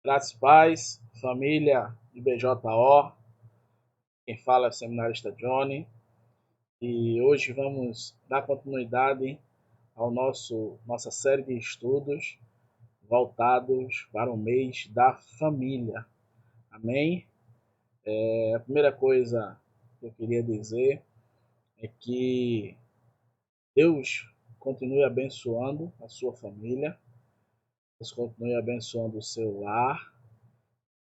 Graças e paz, família IBJO, quem fala é o seminarista Johnny, e hoje vamos dar continuidade ao nossa série de estudos voltados para o mês da família. Amém? A primeira coisa que eu queria dizer é que Deus continue abençoando a sua família, Deus continue abençoando o seu lar.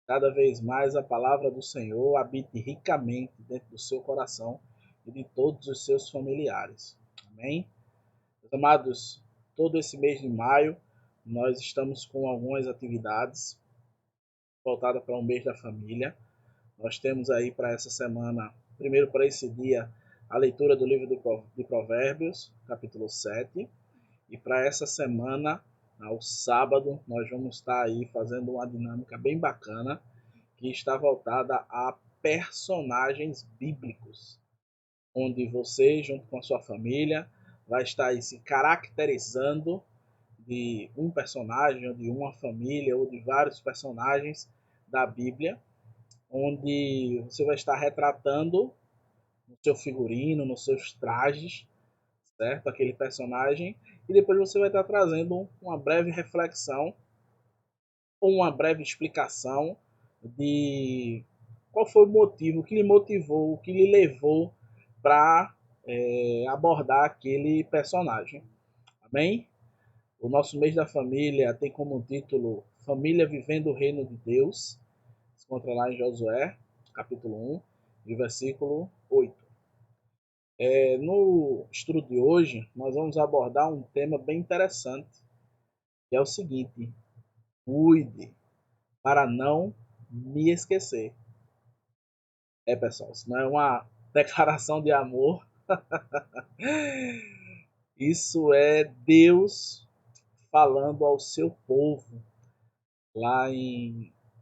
Cada vez mais a palavra do Senhor habite ricamente dentro do seu coração e de todos os seus familiares. Amém? Meus amados, todo esse mês de maio nós estamos com algumas atividades voltadas para o mês da família. Nós temos aí para essa semana, primeiro para esse dia, a leitura do livro de Provérbios, capítulo 7. E para essa semana, ao sábado, nós vamos estar aí fazendo uma dinâmica bem bacana, que está voltada a personagens bíblicos, onde você, junto com a sua família, vai estar aí se caracterizando de um personagem, ou de uma família, ou de vários personagens da Bíblia, onde você vai estar retratando no seu figurino, nos seus trajes, certo? Aquele personagem, e depois você vai estar trazendo uma breve reflexão ou uma breve explicação de qual foi o motivo, o que lhe motivou, o que lhe levou para abordar aquele personagem. Amém? O nosso mês da família tem como título Família Vivendo o Reino de Deus. Se encontra lá em Josué, capítulo 1, e versículo 8. No estudo de hoje, nós vamos abordar um tema bem interessante, que é o seguinte: cuide para não me esquecer. Pessoal, isso não é uma declaração de amor. Isso é Deus falando ao seu povo, lá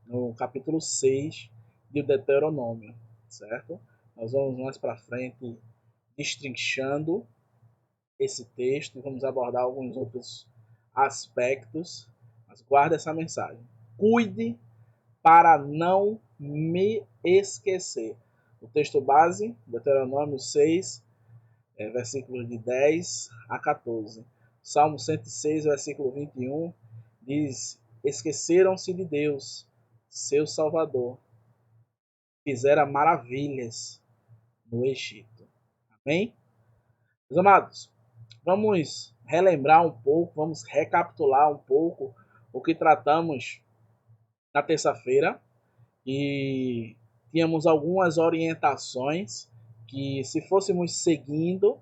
no capítulo 6 de Deuteronômio, certo? Nós vamos mais para frente destrinchando esse texto e vamos abordar alguns outros aspectos, mas guarda essa mensagem. Cuide para não me esquecer. O texto base, Deuteronômio 6, versículos de 10 a 14. Salmo 106, versículo 21, diz: esqueceram-se de Deus, seu Salvador, fizera maravilhas no Egito. Amém? Meus amados, vamos relembrar um pouco, vamos recapitular um pouco o que tratamos na terça-feira, e tínhamos algumas orientações que, se fôssemos seguindo,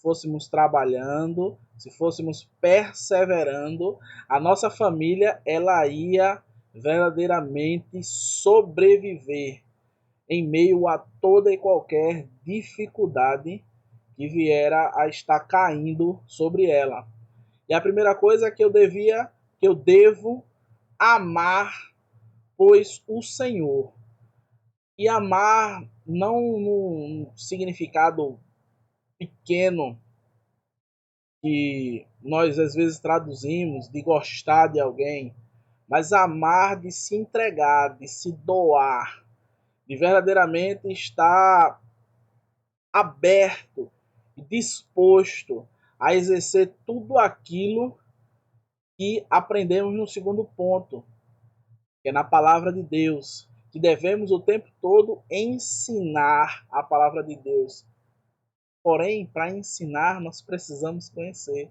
fôssemos trabalhando, se fôssemos perseverando, a nossa família ela ia verdadeiramente sobreviver em meio a toda e qualquer dificuldade que viera a estar caindo sobre ela. E a primeira coisa que eu devo amar, pois o Senhor. E amar não num significado pequeno que nós às vezes traduzimos de gostar de alguém, mas amar de se entregar, de se doar, de verdadeiramente estar aberto e disposto a exercer tudo aquilo que aprendemos no segundo ponto, que é na palavra de Deus, que devemos o tempo todo ensinar a palavra de Deus. Porém, para ensinar, nós precisamos conhecer.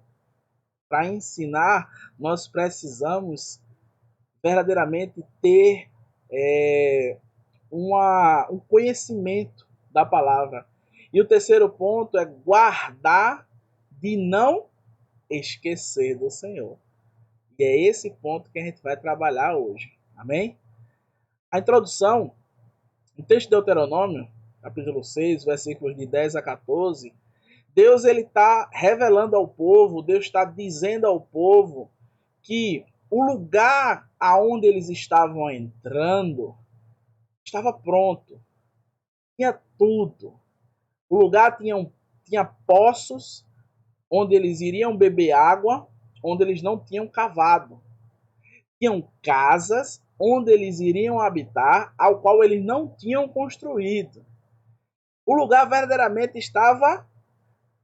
Para ensinar, nós precisamos verdadeiramente ter um conhecimento da palavra. E o terceiro ponto é guardar de não esquecer do Senhor. E é esse ponto que a gente vai trabalhar hoje. Amém? A introdução, no texto de Deuteronômio, capítulo 6, versículos de 10 a 14, Deus está revelando ao povo, Deus está dizendo ao povo que o lugar aonde eles estavam entrando estava pronto, tinha tudo. O lugar tinha poços onde eles iriam beber água, onde eles não tinham cavado. Tinham casas onde eles iriam habitar, ao qual eles não tinham construído. O lugar verdadeiramente estava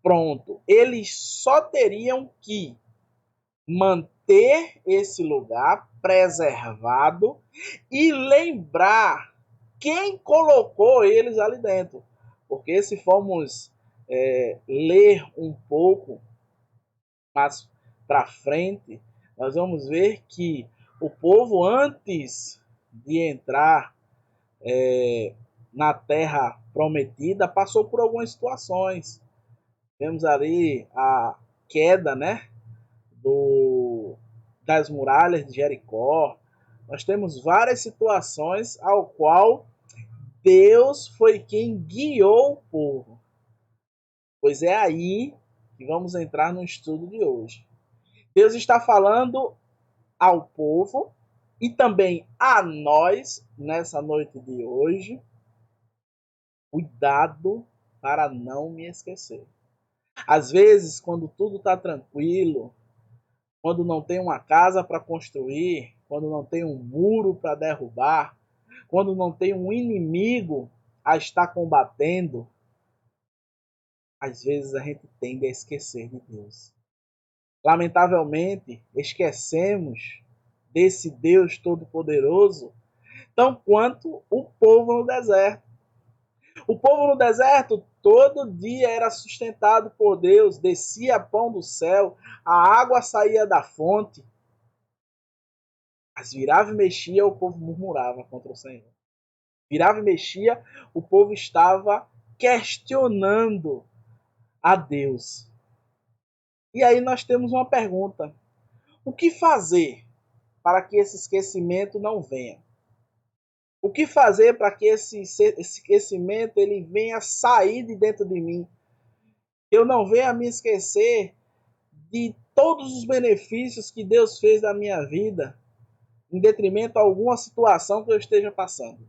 pronto. Eles só teriam que manter esse lugar preservado e lembrar quem colocou eles ali dentro. Porque se formos ler um pouco mais para frente, nós vamos ver que o povo, antes de entrar na terra prometida, passou por algumas situações. Temos ali a queda, né, das muralhas de Jericó. Nós temos várias situações ao qual Deus foi quem guiou o povo. Pois é aí que vamos entrar no estudo de hoje. Deus está falando ao povo e também a nós nessa noite de hoje. Cuidado para não me esquecer. Às vezes, quando tudo está tranquilo, quando não tem uma casa para construir, quando não tem um muro para derrubar, quando não tem um inimigo a estar combatendo, às vezes a gente tende a esquecer de Deus. Lamentavelmente, esquecemos desse Deus Todo-Poderoso, tão quanto o povo no deserto. O povo no deserto todo dia era sustentado por Deus, descia pão do céu, a água saía da fonte. Mas virava e mexia, o povo murmurava contra o Senhor. Virava e mexia, o povo estava questionando a Deus. E aí nós temos uma pergunta: o que fazer para que esse esquecimento não venha? O que fazer para que esse esquecimento ele venha sair de dentro de mim? Eu não venha me esquecer de todos os benefícios que Deus fez na minha vida, em detrimento a alguma situação que eu esteja passando.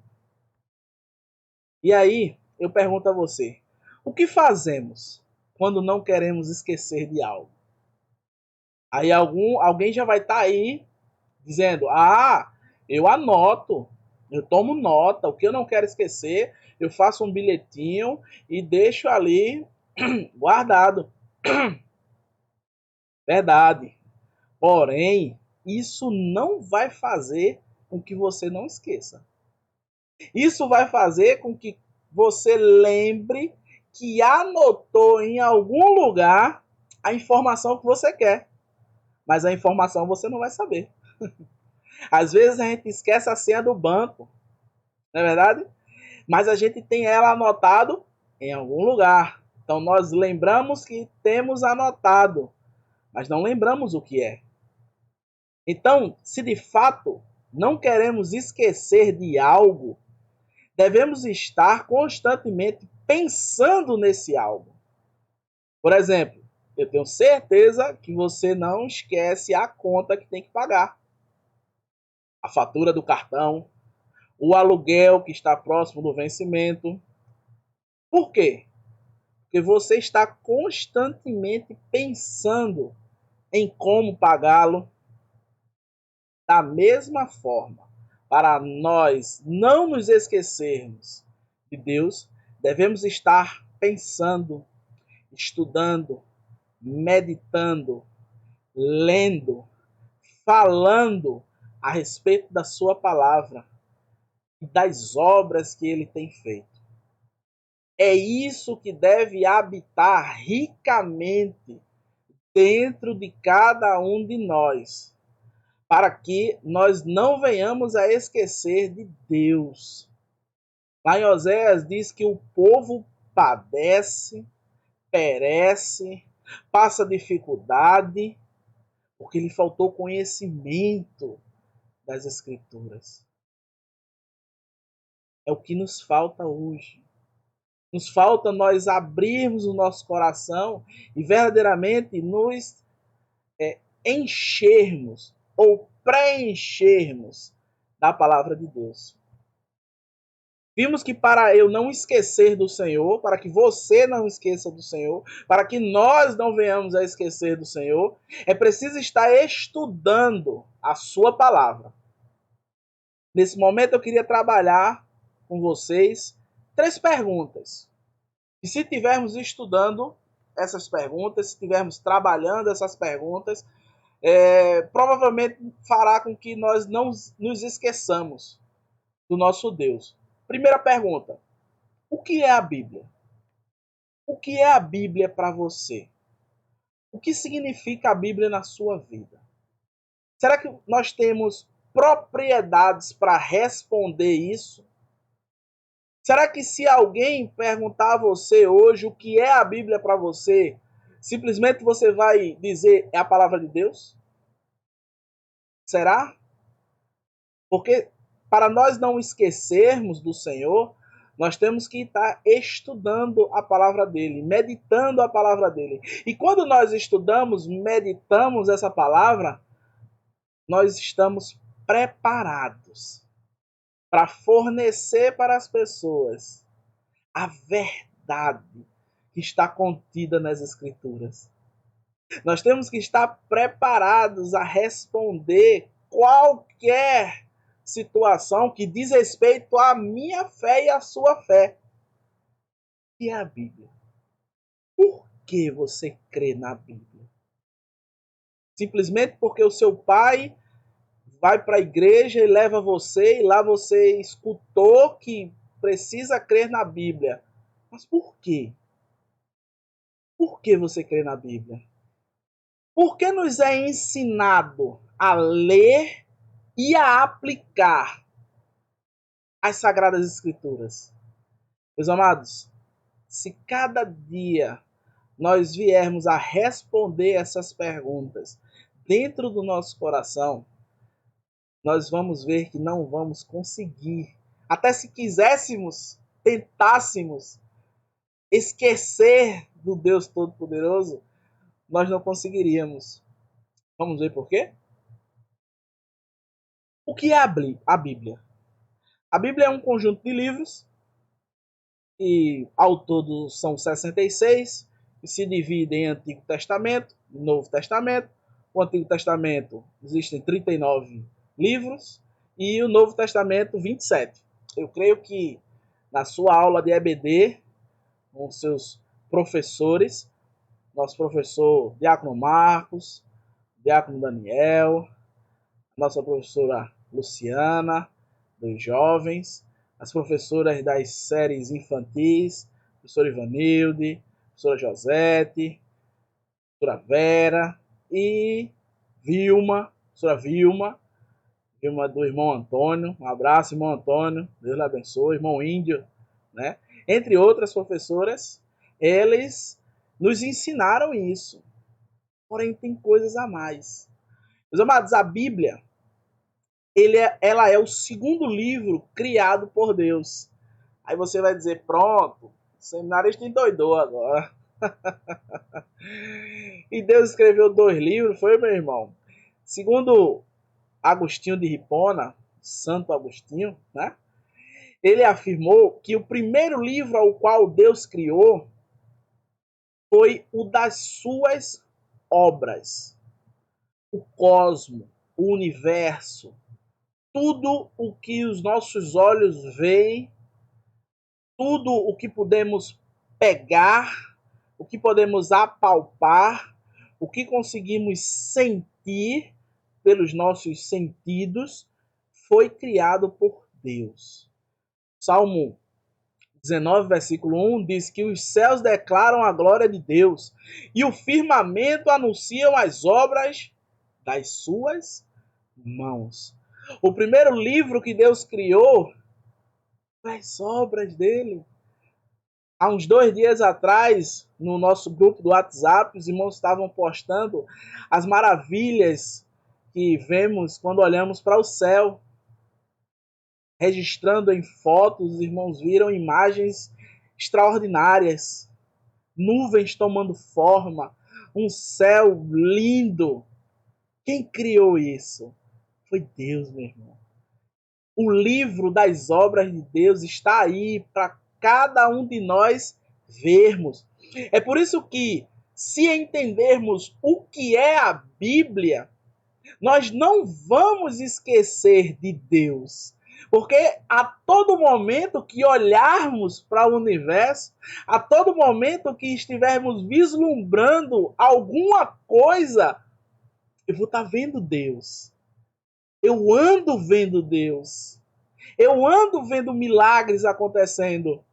E aí, eu pergunto a você, o que fazemos quando não queremos esquecer de algo? Aí alguém já vai estar aí dizendo, eu anoto, eu tomo nota, o que eu não quero esquecer, eu faço um bilhetinho e deixo ali guardado. Verdade. Porém, isso não vai fazer com que você não esqueça. Isso vai fazer com que você lembre que anotou em algum lugar a informação que você quer. Mas a informação você não vai saber. Às vezes a gente esquece a senha do banco, não é verdade? Mas a gente tem ela anotado em algum lugar. Então nós lembramos que temos anotado, mas não lembramos o que é. Então, se de fato não queremos esquecer de algo, devemos estar constantemente pensando nesse algo. Por exemplo, eu tenho certeza que você não esquece a conta que tem que pagar, a fatura do cartão, o aluguel que está próximo do vencimento. Por quê? Porque você está constantemente pensando em como pagá-lo. Da mesma forma, para nós não nos esquecermos de Deus, devemos estar pensando, estudando, meditando, lendo, falando a respeito da sua palavra e das obras que ele tem feito. É isso que deve habitar ricamente dentro de cada um de nós, para que nós não venhamos a esquecer de Deus. Lá em Oséias diz que o povo padece, perece, passa dificuldade, porque lhe faltou conhecimento das Escrituras. É o que nos falta hoje. Nos falta nós abrirmos o nosso coração e verdadeiramente nos enchermos ou preenchermos da palavra de Deus. Vimos que para eu não esquecer do Senhor, para que você não esqueça do Senhor, para que nós não venhamos a esquecer do Senhor, é preciso estar estudando a sua palavra. Nesse momento eu queria trabalhar com vocês 3 perguntas. E se estivermos estudando essas perguntas, se estivermos trabalhando essas perguntas, provavelmente fará com que nós não nos esqueçamos do nosso Deus. Primeira pergunta: o que é a Bíblia? O que é a Bíblia para você? O que significa a Bíblia na sua vida? Será que nós temos propriedades para responder isso? Será que se alguém perguntar a você hoje o que é a Bíblia para você, simplesmente você vai dizer é a palavra de Deus? Será? Porque para nós não esquecermos do Senhor, nós temos que estar estudando a palavra dele, meditando a palavra dele. E quando nós estudamos, meditamos essa palavra, nós estamos preparados para fornecer para as pessoas a verdade que está contida nas Escrituras. Nós temos que estar preparados a responder qualquer situação que diz respeito à minha fé e à sua fé. E a Bíblia? Por que você crê na Bíblia? Simplesmente porque o seu pai vai para a igreja e leva você, e lá você escutou que precisa crer na Bíblia. Mas por quê? Por que você crê na Bíblia? Por que nos é ensinado a ler e a aplicar as Sagradas Escrituras? Meus amados, se cada dia nós viermos a responder essas perguntas dentro do nosso coração, nós vamos ver que não vamos conseguir, até se quiséssemos, tentássemos esquecer do Deus Todo-Poderoso, nós não conseguiríamos. Vamos ver por quê? O que é a Bíblia? A Bíblia é um conjunto de livros, e ao todo são 66, que se dividem em Antigo Testamento e Novo Testamento. O Antigo Testamento existem 39 livros e o Novo Testamento 27. Eu creio que na sua aula de EBD, com seus professores, nosso professor Diácono Marcos, Diácono Daniel, nossa professora Luciana, dos jovens, as professoras das séries infantis, professora Ivanilde, professora Josete, professora Vera e professora Vilma do irmão Antônio. Um abraço, irmão Antônio, Deus lhe abençoe, irmão Índio, né? Entre outras professoras, eles nos ensinaram isso. Porém, tem coisas a mais. Meus amados, a Bíblia, ela é o segundo livro criado por Deus. Aí você vai dizer, pronto, o seminarista endoidou agora. E Deus escreveu 2 livros, foi, meu irmão? Segundo Agostinho de Hipona, Santo Agostinho, né? Ele afirmou que o primeiro livro ao qual Deus criou foi o das suas obras. O cosmo, o universo, tudo o que os nossos olhos veem, tudo o que podemos pegar, o que podemos apalpar, o que conseguimos sentir pelos nossos sentidos, foi criado por Deus. Salmo 19, versículo 1 diz que os céus declaram a glória de Deus e o firmamento anunciam as obras das suas mãos. O primeiro livro que Deus criou foi as obras dele. Há uns 2 dias atrás, no nosso grupo do WhatsApp, os irmãos estavam postando as maravilhas que vemos quando olhamos para o céu. Registrando em fotos, os irmãos viram imagens extraordinárias. Nuvens tomando forma, um céu lindo. Quem criou isso? Foi Deus, meu irmão. O livro das obras de Deus está aí para cada um de nós vermos. É por isso que, se entendermos o que é a Bíblia, nós não vamos esquecer de Deus. Porque a todo momento que olharmos para o universo, a todo momento que estivermos vislumbrando alguma coisa, eu vou estar vendo Deus. Eu ando vendo Deus. Eu ando vendo milagres acontecendo.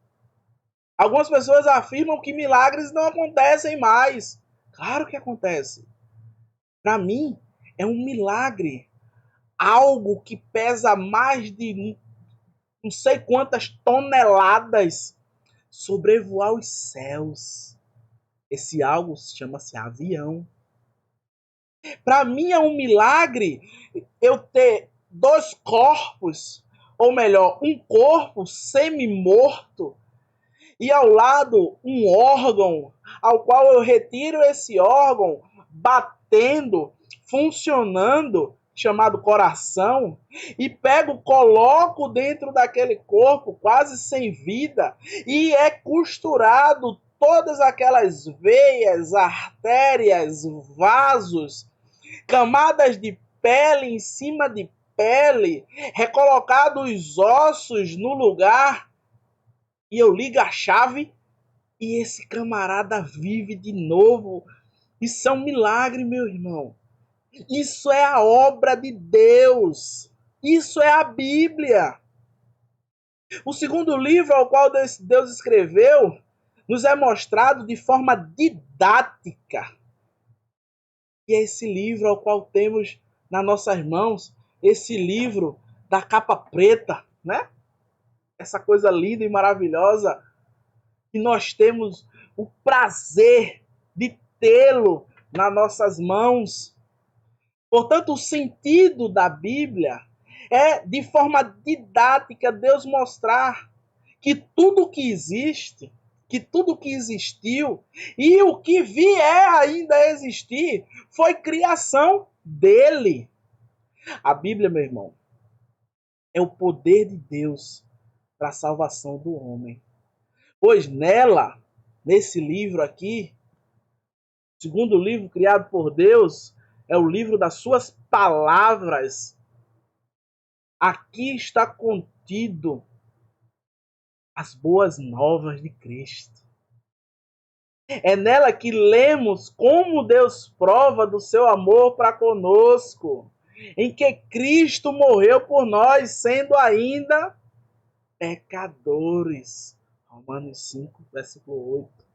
Algumas pessoas afirmam que milagres não acontecem mais. Claro que acontece. Para mim, é um milagre. Algo que pesa mais de não sei quantas toneladas sobrevoar os céus. Esse algo chama-se avião. Para mim é um milagre eu ter dois corpos, ou melhor, um corpo semi-morto e ao lado um órgão, ao qual eu retiro esse órgão batendo, funcionando, chamado coração, e pego, coloco dentro daquele corpo quase sem vida e é costurado todas aquelas veias, artérias, vasos, camadas de pele em cima de pele, recolocado os ossos no lugar, e eu ligo a chave e esse camarada vive de novo. Isso é um milagre, meu irmão. Isso é a obra de Deus. Isso é a Bíblia. O segundo livro ao qual Deus escreveu nos é mostrado de forma didática. E é esse livro ao qual temos nas nossas mãos, esse livro da capa preta, né? Essa coisa linda e maravilhosa que nós temos o prazer de tê-lo nas nossas mãos. Portanto, o sentido da Bíblia é, de forma didática, Deus mostrar que tudo que existe, que tudo que existiu e o que vier ainda a existir foi criação dele. A Bíblia, meu irmão, é o poder de Deus para a salvação do homem. Pois nela, nesse livro aqui, segundo livro criado por Deus, é o livro das suas palavras. Aqui está contido as boas novas de Cristo. É nela que lemos como Deus prova do seu amor para conosco, em que Cristo morreu por nós, sendo ainda pecadores. Romanos 5, versículo 8.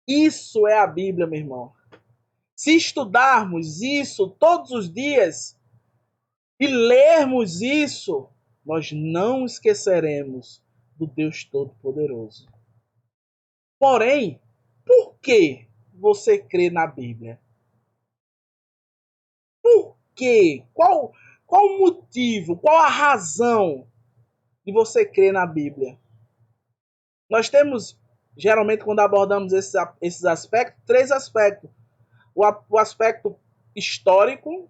Isso é a Bíblia, meu irmão. Se estudarmos isso todos os dias e lermos isso, nós não esqueceremos do Deus Todo-Poderoso. Porém, por que você crê na Bíblia? Por quê? Qual o motivo? Qual a razão de você crer na Bíblia? Nós temos, geralmente, quando abordamos esses aspectos, três aspectos. O aspecto histórico,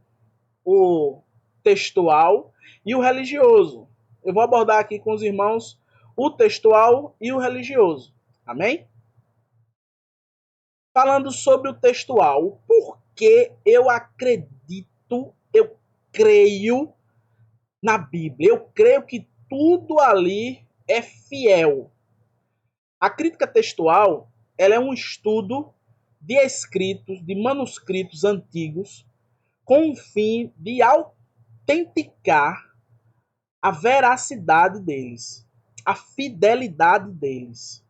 o textual e o religioso. Eu vou abordar aqui com os irmãos o textual e o religioso. Amém? Falando sobre o textual, o porquê eu acredito, eu creio na Bíblia. Eu creio que tudo ali é fiel. A crítica textual, ela é um estudo de escritos, de manuscritos antigos, com o fim de autenticar a veracidade deles, a fidelidade deles.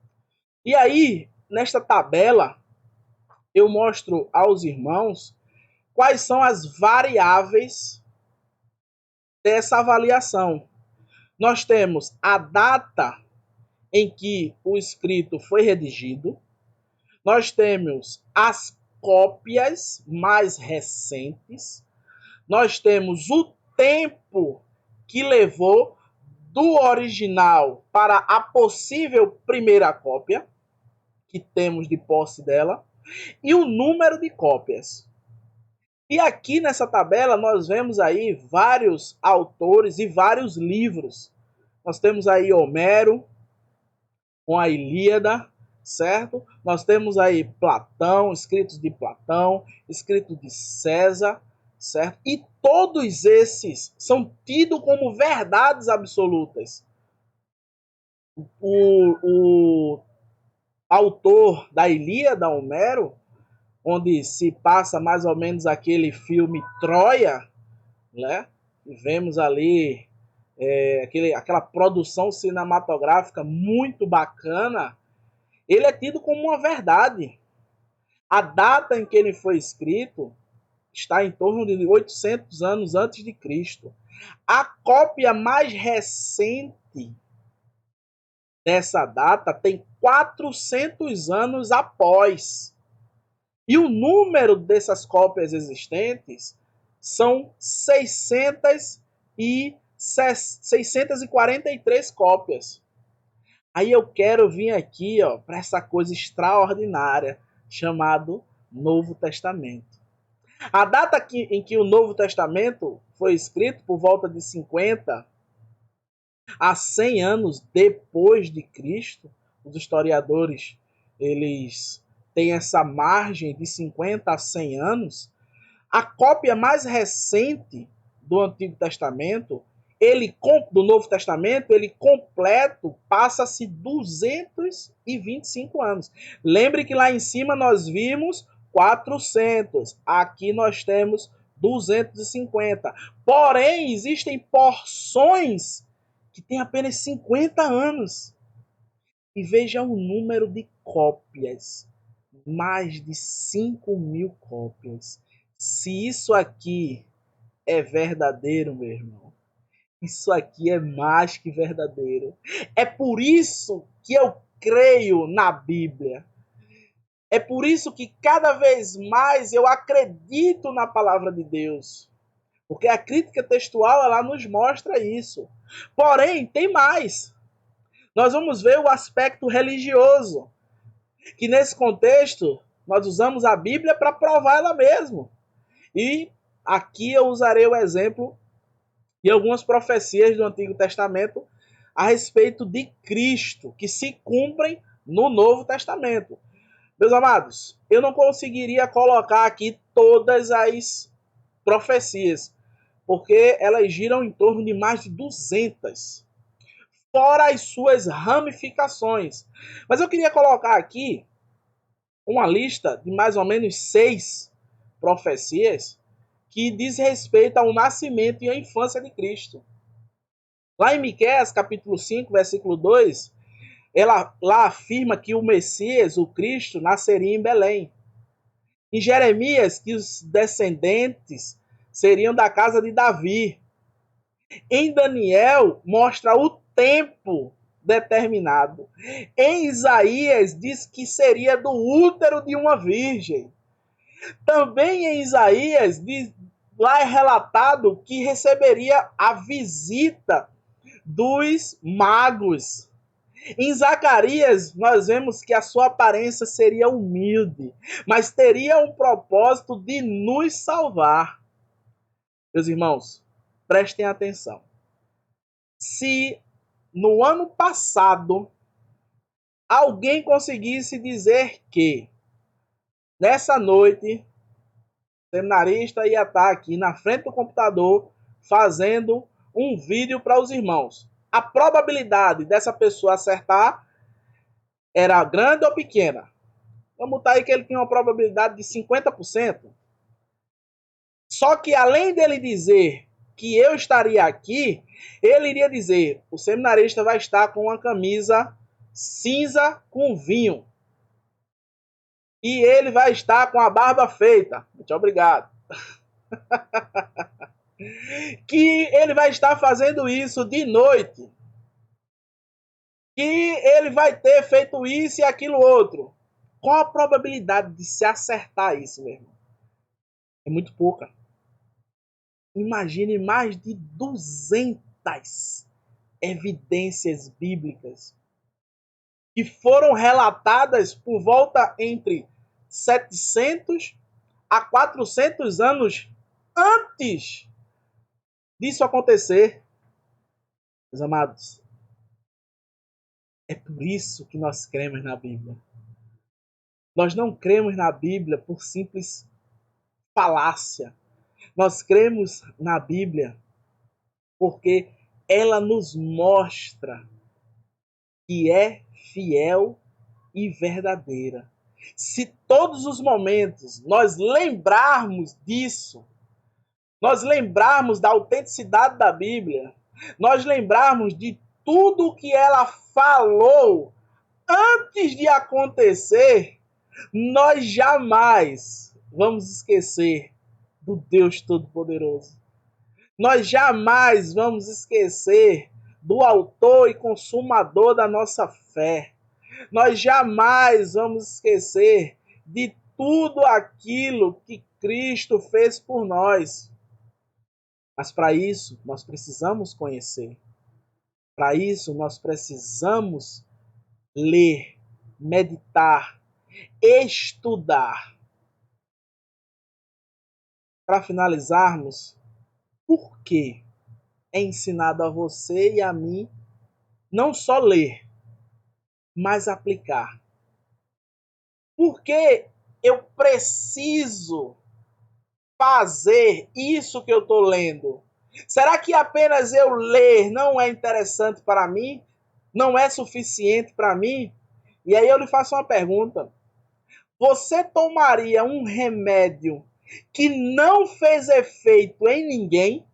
E aí, nesta tabela, eu mostro aos irmãos quais são as variáveis dessa avaliação. Nós temos a data em que o escrito foi redigido, nós temos as cópias mais recentes, nós temos o tempo que levou do original para a possível primeira cópia, que temos de posse dela, e o número de cópias. E aqui nessa tabela nós vemos aí vários autores e vários livros. Nós temos aí Homero, com a Ilíada, certo? Nós temos aí Platão, escritos de Platão, escritos de César, certo? E todos esses são tidos como verdades absolutas. O autor da Ilíada, Homero, onde se passa mais ou menos aquele filme Troia, né? E vemos ali aquela produção cinematográfica muito bacana, ele é tido como uma verdade. A data em que ele foi escrito está em torno de 800 anos antes de Cristo. A cópia mais recente dessa data tem 400 anos após. E o número dessas cópias existentes são 643 cópias. Aí eu quero vir aqui para essa coisa extraordinária chamado Novo Testamento. A data em que o Novo Testamento foi escrito, por volta de 50 a 100 anos depois de Cristo, os historiadores eles têm essa margem de 50 a 100 anos. A cópia mais recente do Antigo Testamento, do Novo Testamento, ele completo passa-se 225 anos. Lembre que lá em cima nós vimos 400, aqui nós temos 250. Porém, existem porções que têm apenas 50 anos. E veja o número de cópias. Mais de 5.000 cópias. Se isso aqui é verdadeiro, meu irmão, isso aqui é mais que verdadeiro. É por isso que eu creio na Bíblia. É por isso que cada vez mais eu acredito na palavra de Deus. Porque a crítica textual ela nos mostra isso. Porém, tem mais. Nós vamos ver o aspecto religioso. Que nesse contexto, nós usamos a Bíblia para provar ela mesma. E aqui eu usarei o exemplo de algumas profecias do Antigo Testamento a respeito de Cristo, que se cumprem no Novo Testamento. Meus amados, eu não conseguiria colocar aqui todas as profecias, porque elas giram em torno de mais de 200, fora as suas ramificações. Mas eu queria colocar aqui uma lista de mais ou menos 6 profecias que diz respeito ao nascimento e à infância de Cristo. Lá em Miqueias, capítulo 5, versículo 2, ela lá afirma que o Messias, o Cristo, nasceria em Belém. Em Jeremias, que os descendentes seriam da casa de Davi. Em Daniel, mostra o tempo determinado. Em Isaías, diz que seria do útero de uma virgem. Também em Isaías, lá é relatado que receberia a visita dos magos. Em Zacarias, nós vemos que a sua aparência seria humilde, mas teria um propósito de nos salvar. Meus irmãos, prestem atenção. Se no ano passado alguém conseguisse dizer que nessa noite o seminarista ia estar aqui na frente do computador fazendo um vídeo para os irmãos, a probabilidade dessa pessoa acertar era grande ou pequena? Vamos botar aí que ele tinha uma probabilidade de 50%. Só que além dele dizer que eu estaria aqui, ele iria dizer: o seminarista vai estar com uma camisa cinza com vinho. E ele vai estar com a barba feita. Muito obrigado. Que ele vai estar fazendo isso de noite. Que ele vai ter feito isso e aquilo outro. Qual a probabilidade de se acertar isso, meu irmão? É muito pouca. Imagine mais de 200 evidências bíblicas que foram relatadas por volta entre 700 a 400 anos antes disso acontecer. Meus amados, é por isso que nós cremos na Bíblia. Nós não cremos na Bíblia por simples falácia. Nós cremos na Bíblia porque ela nos mostra que é fiel e verdadeira. Se todos os momentos nós lembrarmos disso, nós lembrarmos da autenticidade da Bíblia, nós lembrarmos de tudo o que ela falou antes de acontecer, nós jamais vamos esquecer do Deus Todo-Poderoso. Nós jamais vamos esquecer do autor e consumador da nossa fé. Nós jamais vamos esquecer de tudo aquilo que Cristo fez por nós. Mas para isso, nós precisamos conhecer. Para isso, nós precisamos ler, meditar, estudar. Para finalizarmos, por que é ensinado a você e a mim não só ler, mas aplicar? Por que eu preciso fazer isso que eu estou lendo? Será que apenas eu ler não é interessante para mim? Não é suficiente para mim? E aí eu lhe faço uma pergunta. Você tomaria um remédio que não fez efeito em ninguém?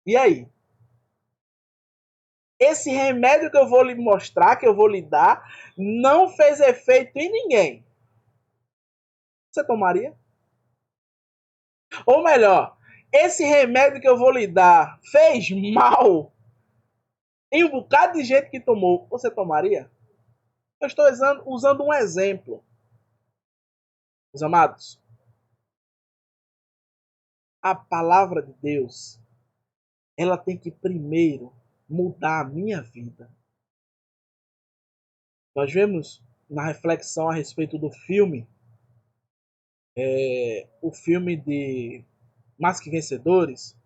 E aí? Esse remédio que eu vou lhe mostrar, que eu vou lhe dar, não fez efeito em ninguém. Você tomaria? Ou melhor, esse remédio que eu vou lhe dar fez mal em um bocado de gente que tomou. Você tomaria? Eu estou usando um exemplo. Meus amados, a palavra de Deus, ela tem que primeiro mudar a minha vida. Nós vemos na reflexão a respeito do filme, o filme de Mais Que Vencedores,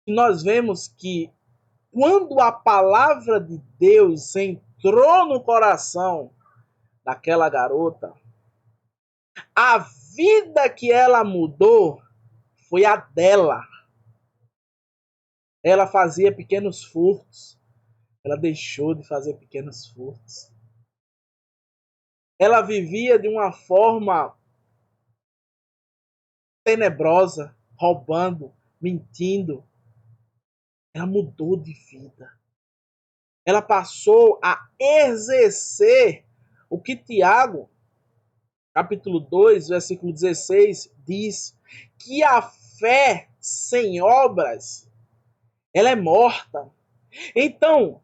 nós vemos que quando a palavra de Deus entrou no coração daquela garota, a vida que ela mudou foi a dela. Ela fazia pequenos furtos. Ela deixou de fazer pequenos furtos. Ela vivia de uma forma tenebrosa, roubando, mentindo. Ela mudou de vida. Ela passou a exercer o que Tiago, capítulo 2, versículo 16, diz, que a fé sem obras, ela é morta. Então,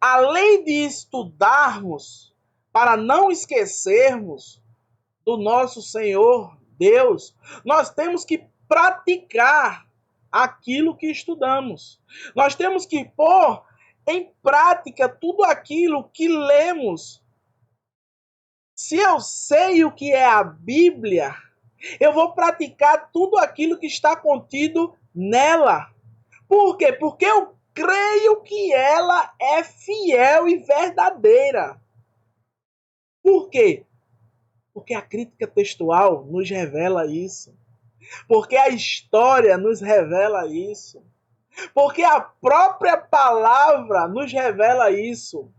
além de estudarmos para não esquecermos do nosso Senhor Deus, nós temos que praticar aquilo que estudamos. Nós temos que pôr em prática tudo aquilo que lemos. Se eu sei o que é a Bíblia, eu vou praticar tudo aquilo que está contido nela. Por quê? Porque eu creio que ela é fiel e verdadeira. Por quê? Porque a crítica textual nos revela isso. Porque a história nos revela isso. Porque a própria palavra nos revela isso.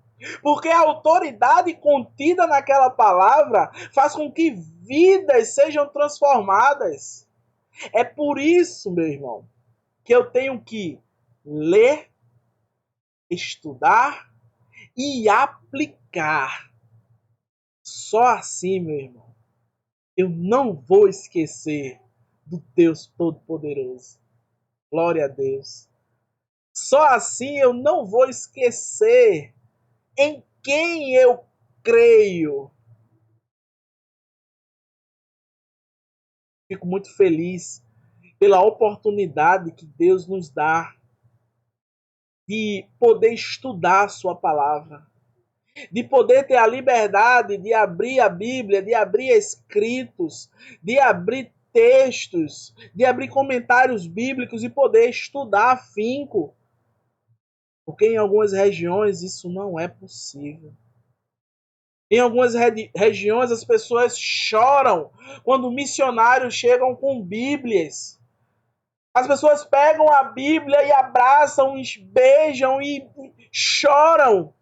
Porque a autoridade contida naquela palavra faz com que vidas sejam transformadas. É por isso, meu irmão, que eu tenho que ler, estudar e aplicar. Só assim, meu irmão, eu não vou esquecer do Deus Todo-Poderoso. Glória a Deus. Só assim eu não vou esquecer em quem eu creio. Fico muito feliz pela oportunidade que Deus nos dá de poder estudar a sua palavra, de poder ter a liberdade de abrir a Bíblia, de abrir escritos, de abrir textos, de abrir comentários bíblicos e poder estudar afinco. Porque em algumas regiões isso não é possível. Em algumas regiões as pessoas choram quando missionários chegam com Bíblias. As pessoas pegam a Bíblia e abraçam, beijam e choram.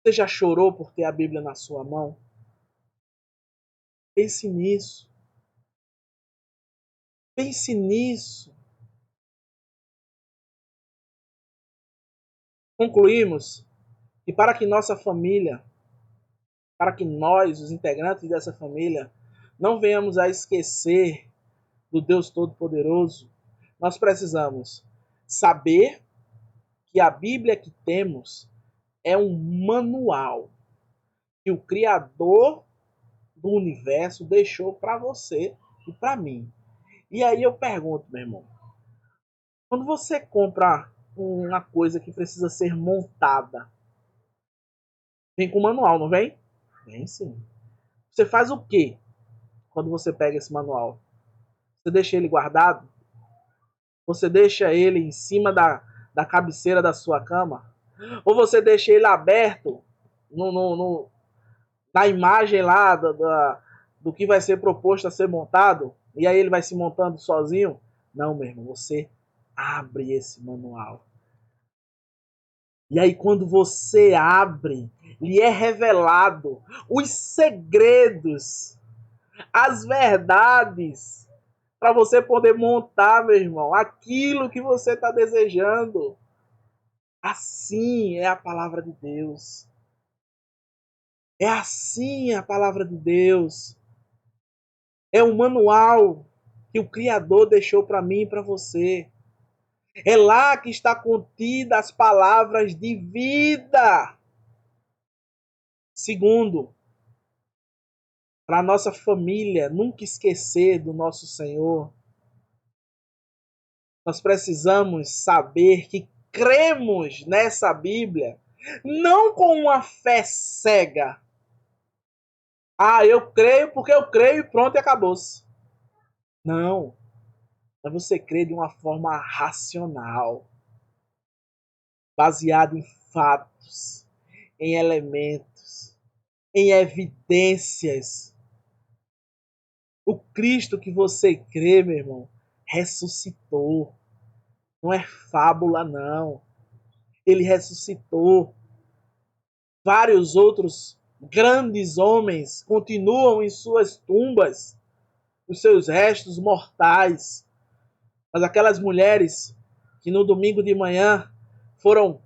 Você já chorou por ter a Bíblia na sua mão? Pense nisso. Pense nisso. Concluímos que para que nossa família, para que nós, os integrantes dessa família, não venhamos a esquecer do Deus Todo-Poderoso, nós precisamos saber que a Bíblia que temos é um manual que o Criador do universo deixou para você e para mim. E aí eu pergunto, meu irmão, quando você compra uma coisa que precisa ser montada, vem com manual, não vem? Vem sim. Você faz o quê quando você pega esse manual? Você deixa ele guardado? Você deixa ele em cima da cabeceira da sua cama? Ou você deixa ele aberto na imagem lá do que vai ser proposto a ser montado? E aí ele vai se montando sozinho? Não, meu irmão, você abre esse manual. E aí quando você abre, lhe é revelado os segredos, as verdades, para você poder montar, meu irmão, aquilo que você está desejando. Assim é a palavra de Deus. É assim a palavra de Deus. É um manual que o Criador deixou para mim e para você. É lá que está contida as palavras de vida. Segundo, para a nossa família nunca esquecer do nosso Senhor, nós precisamos saber que cremos nessa Bíblia não com uma fé cega. Ah, eu creio porque eu creio e pronto, e acabou-se. Não. Mas você crê de uma forma racional, baseado em fatos, em elementos, em evidências. O Cristo que você crê, meu irmão, ressuscitou. Não é fábula, não. Ele ressuscitou. Vários outros grandes homens continuam em suas tumbas, os seus restos mortais. Mas aquelas mulheres que no domingo de manhã foram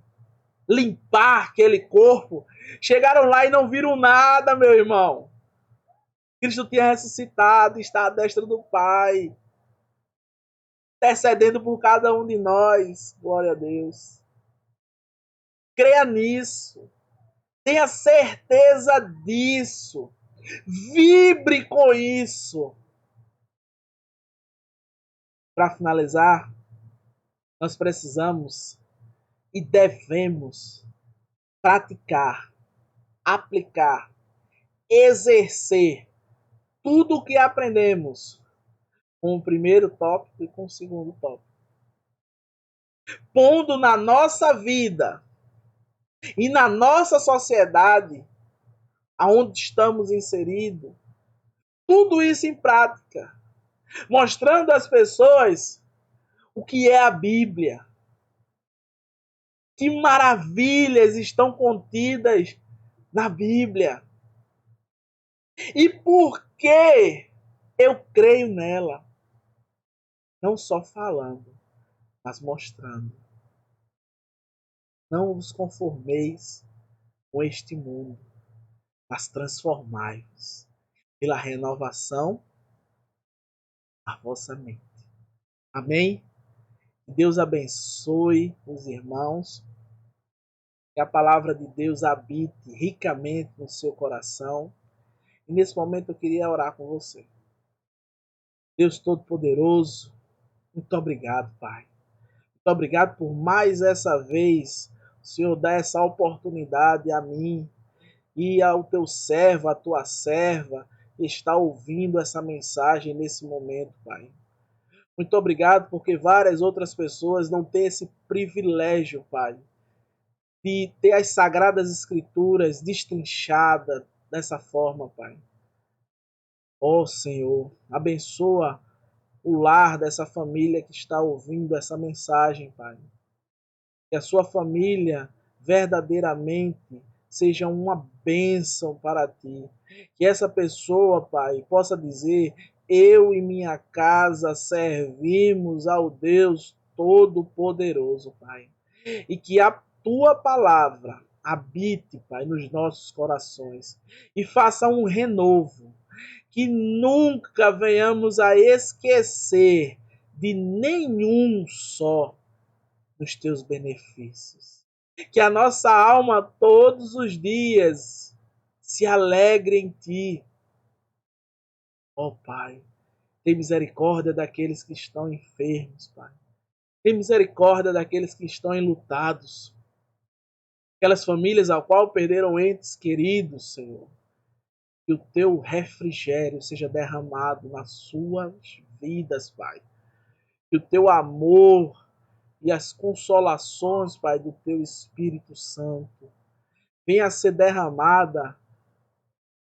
limpar aquele corpo, chegaram lá e não viram nada, meu irmão. Cristo tinha ressuscitado, está à destra do Pai, intercedendo por cada um de nós. Glória a Deus. Creia nisso. Tenha certeza disso. Vibre com isso. Para finalizar, nós precisamos e devemos praticar, aplicar, exercer tudo o que aprendemos com o primeiro tópico e com o segundo tópico. Pondo na nossa vida e na nossa sociedade, aonde estamos inseridos, tudo isso em prática, mostrando às pessoas o que é a Bíblia, que maravilhas estão contidas na Bíblia e por que eu creio nela, não só falando, mas mostrando. Não vos conformeis com este mundo, mas transformai-vos pela renovação da vossa mente. Amém? Que Deus abençoe os irmãos, que a palavra de Deus habite ricamente no seu coração. E nesse momento eu queria orar com você. Deus Todo-Poderoso, muito obrigado, Pai. Muito obrigado por mais essa vez o Senhor dar essa oportunidade a mim e ao teu servo, à tua serva, que está ouvindo essa mensagem nesse momento, Pai. Muito obrigado porque várias outras pessoas não têm esse privilégio, Pai, de ter as Sagradas Escrituras destrinchadas dessa forma, Pai. Ó Senhor, abençoa o lar dessa família que está ouvindo essa mensagem, Pai. Que a sua família verdadeiramente seja uma bênção para ti. Que essa pessoa, Pai, possa dizer: eu e minha casa servimos ao Deus Todo-Poderoso, Pai. E que a tua palavra habite, Pai, nos nossos corações e faça um renovo. Que nunca venhamos a esquecer de nenhum só dos teus benefícios. Que a nossa alma todos os dias se alegre em ti. Ó Pai, tem misericórdia daqueles que estão enfermos, Pai. Tem misericórdia daqueles que estão enlutados. Aquelas famílias ao qual perderam entes queridos, Senhor. Que o teu refrigério seja derramado nas suas vidas, Pai. Que o teu amor e as consolações, Pai, do teu Espírito Santo venha a ser derramada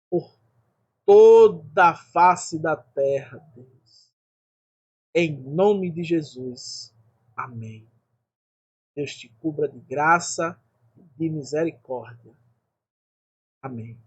por toda a face da terra, Deus. Em nome de Jesus. Amém. Deus te cubra de graça e de misericórdia. Amém.